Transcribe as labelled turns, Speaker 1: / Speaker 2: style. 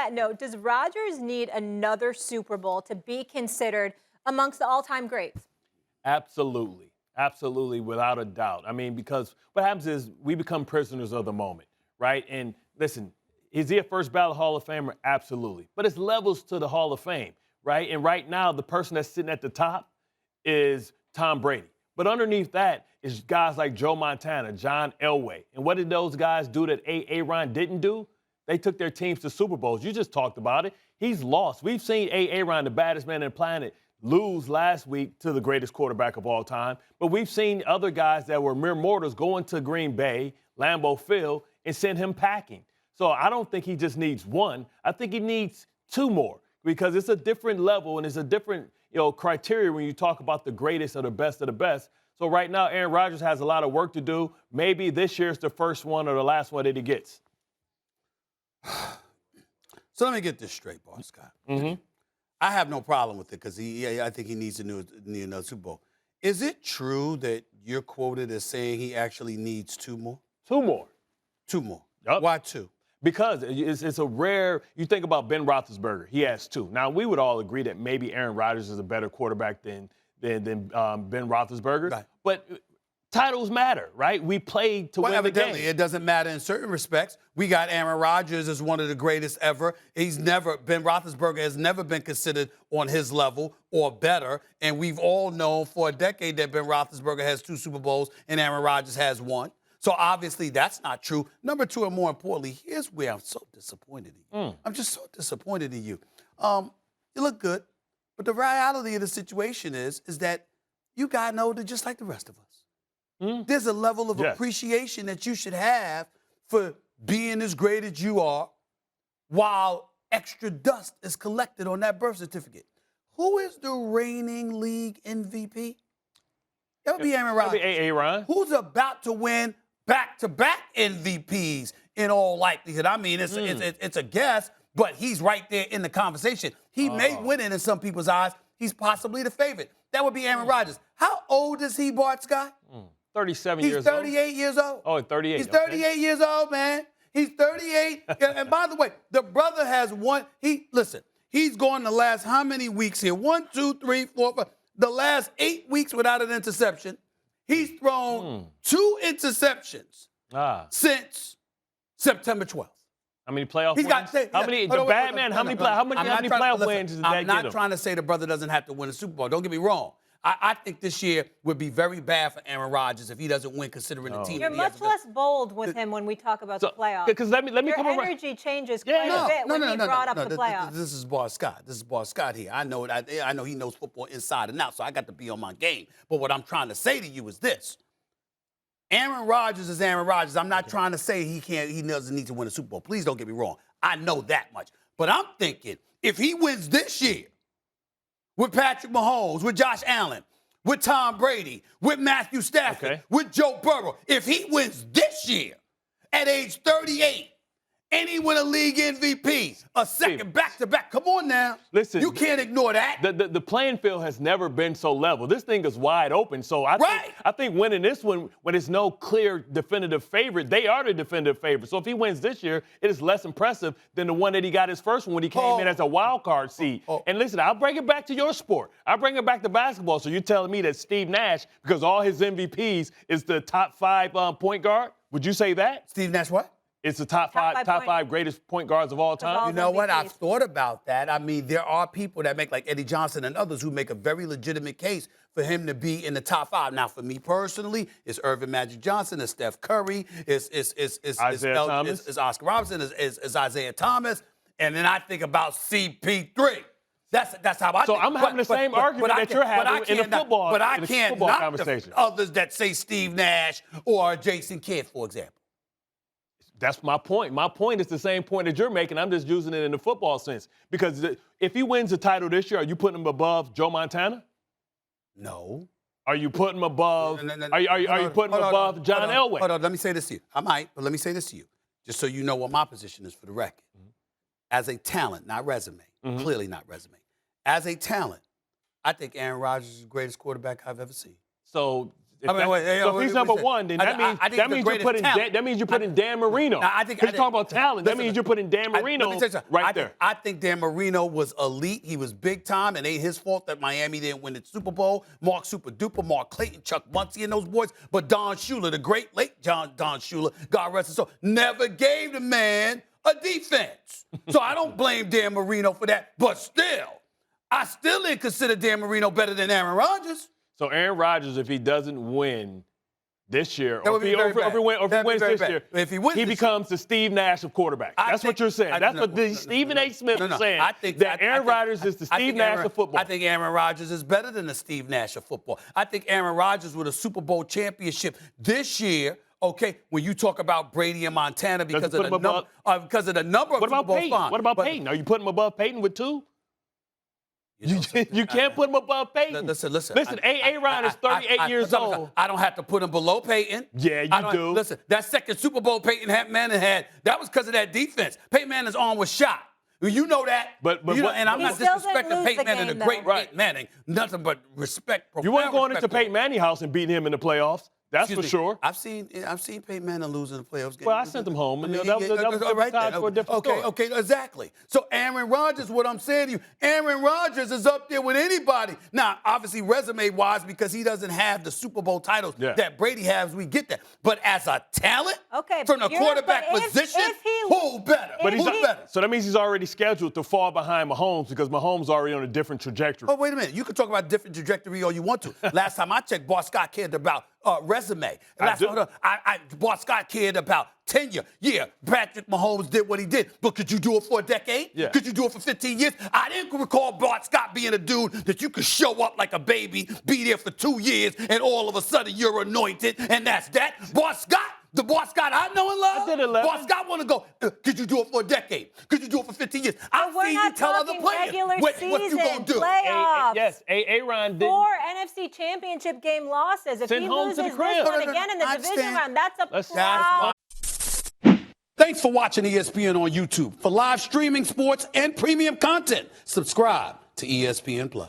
Speaker 1: that note, does Rodgers need another Super Bowl to be considered amongst the all-time greats?
Speaker 2: Absolutely. Absolutely, without a doubt. I mean, because what happens is we become prisoners of the moment, right? And listen, is he a first ballot Hall of Famer? Absolutely. But it's levels to the Hall of Fame, right? And right now, the person that's sitting at the top is Tom Brady. But underneath that is guys like Joe Montana, John Elway. And what did those guys do that Aaron didn't do? They took their teams to Super Bowls. You just talked about it. He's lost. We've seen Aaron, the baddest man on the planet, lose last week to the greatest quarterback of all time. But we've seen other guys that were mere mortals go into Green Bay, Lambeau Field, and send him packing. So I don't think he just needs one. I think he needs two more because it's a different level and it's a different criteria when you talk about the greatest or the best of the best. So right now, Aaron Rodgers has a lot of work to do. Maybe this year's the first one or the last one that he gets.
Speaker 3: So let me get this straight, boss Scott.
Speaker 2: Mm-hmm.
Speaker 3: I have no problem with it because I think he needs another Super Bowl. Is it true that you're quoted as saying he actually needs two more?
Speaker 2: Two more.
Speaker 3: Two more.
Speaker 2: Yep.
Speaker 3: Why two?
Speaker 2: Because it's a rare – you think about Ben Roethlisberger. He has two. Now, we would all agree that maybe Aaron Rodgers is a better quarterback than Ben Roethlisberger.
Speaker 3: Right.
Speaker 2: But titles matter, right? We played to win the game.
Speaker 3: Evidently, it doesn't matter in certain respects. We got Aaron Rodgers as one of the greatest ever. Ben Roethlisberger has never been considered on his level or better. And we've all known for a decade that Ben Roethlisberger has 2 Super Bowls and Aaron Rodgers has 1. So obviously that's not true. Number 2, and more importantly, here's where I'm so disappointed in you. I'm just so disappointed in you. You look good, but the reality of the situation is that you got older just like the rest of us. There's a level of appreciation that you should have for being as great as you are while extra dust is collected on that birth certificate. Who is the reigning league MVP? That would be Aaron Rodgers.
Speaker 2: Aaron.
Speaker 3: Who's about to win back-to-back MVPs in all likelihood? I mean, it's a guess, but he's right there in the conversation. He may win it in some people's eyes. He's possibly the favorite. That would be Aaron Rodgers. How old is he, Bart Scott?
Speaker 2: 37 years old.
Speaker 3: He's 38 years old.
Speaker 2: Oh, 38.
Speaker 3: He's 38 years old, man. He's 38. And by the way, the brother has one. He's gone the last how many weeks here? 1, 2, 3, 4, 5. The last 8 weeks without an interception. He's thrown 2 interceptions since September 12th.
Speaker 2: How many playoff
Speaker 3: wins?
Speaker 2: How many playoff wins does that get him?
Speaker 3: I'm not trying to say the brother doesn't have to win a Super Bowl. Don't get me wrong. I think this year would be very bad for Aaron Rodgers if he doesn't win, considering the team.
Speaker 1: You're much less bold with him when we talk about the playoffs.
Speaker 2: Because let me come around.
Speaker 1: Your energy changes quite a bit when he brought up the playoffs.
Speaker 3: This is Bart Scott. This is Bart Scott here. I know it. I know he knows football inside and out, so I got to be on my game. But what I'm trying to say to you is this. Aaron Rodgers is Aaron Rodgers. I'm not trying to say he doesn't need to win a Super Bowl. Please don't get me wrong. I know that much. But I'm thinking if he wins this year with Patrick Mahomes, with Josh Allen, with Tom Brady, with Matthew Stafford, with Joe Burrow, if he wins this year at age 38, and he win a league MVP, a second back-to-back. Come on now.
Speaker 2: Listen,
Speaker 3: you can't ignore that.
Speaker 2: The playing field has never been so level. This thing is wide open. So I think winning this one, when there's no clear definitive favorite, they are the definitive favorite. So if he wins this year, it is less impressive than the one that he got his first one when he came in as a wild card seed. And listen, I'll bring it back to your sport. I'll bring it back to basketball. So you're telling me that Steve Nash, because all his MVPs, is the top 5 point guard? Would you say that?
Speaker 3: Steve Nash what?
Speaker 2: It's the top five greatest point guards of all time.
Speaker 3: You know what? I've thought about that. I mean, there are people that make, like Eddie Johnson and others, who make a very legitimate case for him to be in the top 5. Now, for me personally, it's Irvin Magic Johnson, it's Steph Curry, it's Oscar Robertson, it's Isaiah Thomas, and then I think about CP3. That's how I think.
Speaker 2: So I'm having the same argument that you're having in the football conversation.
Speaker 3: But I can't knock the others that say Steve Nash or Jason Kidd, for example.
Speaker 2: That's my point. My point is the same point that you're making. I'm just using it in the football sense. Because if he wins the title this year, are you putting him above Joe Montana?
Speaker 3: No.
Speaker 2: Are you putting him above? Are you putting him above John Elway?
Speaker 3: Hold on. Let me say this to you. I might, but let me say this to you, just so you know what my position is for the record. As a talent, not resume. Clearly not resume. As a talent, I think Aaron Rodgers is the greatest quarterback I've ever seen.
Speaker 2: So if he's number one, then that means you're putting Dan Marino. Because you're talking about talent. That means you're putting Dan Marino right there.
Speaker 3: I think Dan Marino was elite. He was big time, and it ain't his fault that Miami didn't win the Super Bowl. Mark Super Duper, Mark Clayton, Chuck Muncie, and those boys. But Don Shula, the great late Don Shula, God rest his soul, never gave the man a defense. So I don't blame Dan Marino for that. But still, I still didn't consider Dan Marino better than Aaron Rodgers.
Speaker 2: So Aaron Rodgers, if he doesn't win this year, or if he wins this year, he becomes the Steve Nash of quarterbacks. That's what you're saying. That's what Stephen A. Smith is saying.
Speaker 3: I think
Speaker 2: that Aaron Rodgers is the Steve Nash of football.
Speaker 3: I think Aaron Rodgers is better than the Steve Nash of football. I think Aaron Rodgers with a Super Bowl championship this year. Okay, when you talk about Brady and Montana because of the number of Super Bowl fines.
Speaker 2: What about Peyton? Are you putting him above Peyton with 2? You can't put him above Peyton.
Speaker 3: Listen.
Speaker 2: Aaron is 38 years old.
Speaker 3: I don't have to put him below Peyton.
Speaker 2: Yeah, you do.
Speaker 3: Listen, that second Super Bowl Peyton Manning had, that was because of that defense. Peyton Manning's arm was shot. You know that. And I'm not disrespecting Peyton Manning, the great Peyton Manning. Nothing but respect.
Speaker 2: You weren't going into Peyton Manning's house and beating him in the playoffs. That's for sure.
Speaker 3: I've seen Peyton Manning lose in the playoffs.
Speaker 2: Well, I sent him home, and that was right time for a different story.
Speaker 3: Okay, exactly. So Aaron Rodgers, what I'm saying to you, Aaron Rodgers is up there with anybody. Now, obviously, resume-wise, because he doesn't have the Super Bowl titles that Brady has, we get that. But as a talent, from the quarterback position, who better? Who's better?
Speaker 2: So that means he's already scheduled to fall behind Mahomes because Mahomes is already on a different trajectory.
Speaker 3: Oh, wait a minute. You can talk about different trajectory all you want to. Last time I checked, Bart Scott cared about resume. Bart Scott cared about tenure. Yeah, Patrick Mahomes did what he did, but could you do it for a decade?
Speaker 2: Yeah.
Speaker 3: Could you do it for 15 years? I didn't recall Bart Scott being a dude that you could show up like a baby, be there for 2 years, and all of a sudden you're anointed, and that's that. Bart Scott, the Bart Scott I know and love,
Speaker 2: I did 11.
Speaker 3: Bart Scott want to go, could you do it for a decade? Could you do it for 15 years? I've seen you tell other players what you going to do.
Speaker 1: Playoffs.
Speaker 2: Aaron did.
Speaker 1: 4 NFC Championship game losses. If he loses this one again in the division round, that's a problem.
Speaker 3: Thanks for watching ESPN on YouTube. For live streaming sports and premium content, subscribe to ESPN+.